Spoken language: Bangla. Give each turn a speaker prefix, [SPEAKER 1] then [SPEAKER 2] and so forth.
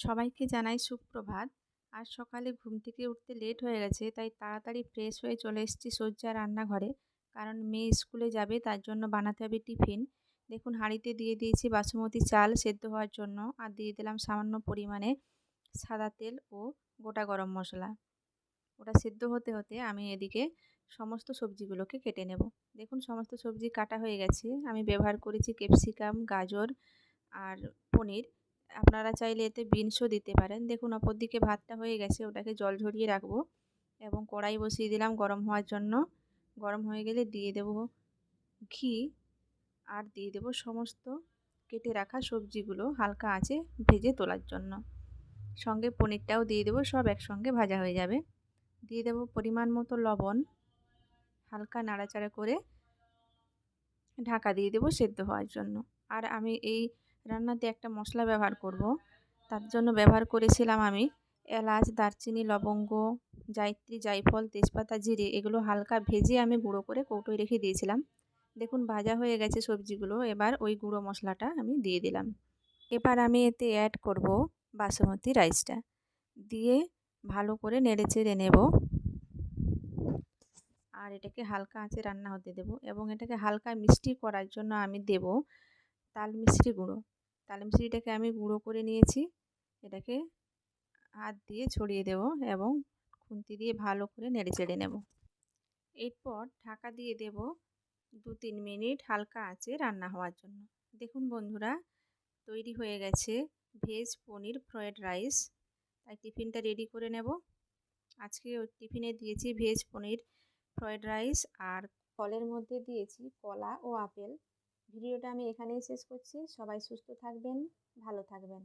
[SPEAKER 1] সবাইকে জানাই সুপ্রভাত। আজ সকালে ঘুম থেকে উঠতে লেট হয়ে গেছে, তাই তাড়াতাড়ি ফ্রেশ হয়ে চলে এসেছি সজ্জার রান্নাঘরে। কারণ মেয়ে স্কুলে যাবে, তার জন্য বানাতে হবে টিফিন। দেখুন, হাঁড়িতে দিয়ে দিয়েছি বাসমতি চাল সেদ্ধ হওয়ার জন্য, আর দিয়ে দিলাম সামান্য পরিমাণে সাদা তেল ও গোটা গরম মশলা। ওটা সেদ্ধ হতে হতে আমি এদিকে সমস্ত সবজিগুলোকে কেটে নেব। দেখুন, সমস্ত সবজি কাটা হয়ে গেছে। আমি ব্যবহার করেছি ক্যাপসিকাম, গাজর আর পনির। আপনারা চাইলে এতে বিনসও দিতে পারেন। দেখুন, অপর দিকে ভাতটা হয়ে গেছে, ওটাকে জল ঝরিয়ে রাখবো এবং কড়াই বসিয়ে দিলাম গরম হওয়ার জন্য। গরম হয়ে গেলে দিয়ে দেব ঘি, আর দিয়ে দেব সমস্ত কেটে রাখা সবজিগুলো হালকা আঁচে ভেজে তোলার জন্য। সঙ্গে পনিরটাও দিয়ে দেবো, সব একসঙ্গে ভাজা হয়ে যাবে। দিয়ে দেব পরিমাণ মতো লবণ, হালকা নাড়াচাড়া করে ঢাকা দিয়ে দেবো সেদ্ধ হওয়ার জন্য। আর আমি এই রান্নাতে একটা মশলা ব্যবহার করব, তার জন্য ব্যবহার করেছিলাম আমি এলাচ, দারচিনি, লবঙ্গ, জায়িত্রী, জায়ফল, তেজপাতা, জিরে। এগুলো হালকা ভেজে আমি গুঁড়ো করে কৌটোয় রেখে দিয়েছিলাম। দেখুন, ভাজা হয়ে গেছে সবজিগুলো। এবার ওই গুঁড়ো মশলাটা আমি দিয়ে দিলাম। এবার আমি এতে অ্যাড করব বাসমতি রাইসটা, দিয়ে ভালো করে নেড়েচেড়ে নেব। আর এটাকে হালকা আঁচে রান্না হতে দেব, এবং এটাকে হালকা মিষ্টি করার জন্য আমি দেব তাল মিছরি গুঁড়ো। তাল মিছরিটাকে আমি গুঁড়ো করে নিয়েছি। এটাকে হাত দিয়ে ছড়িয়ে দেব এবং খুন্তি দিয়ে ভালো করে নেড়েচেড়ে নেব। এরপর ঢাকা দিয়ে দেব 2-3 মিনিট হালকা আঁচে রান্না হওয়ার জন্য। দেখুন বন্ধুরা, তৈরি হয়ে গেছে ভেজ পনির ফ্রায়েড রাইস। তাই টিফিনটা রেডি করে নেব। আজকে টিফিনে দিয়েছি ভেজ পনির ফ্রায়েড রাইস, আর ফলের মধ্যে দিয়েছি কলা ও আপেল। ভিডিওটা আমি এখানেই শেষ করছি। সবাই সুস্থ থাকবেন, ভালো থাকবেন।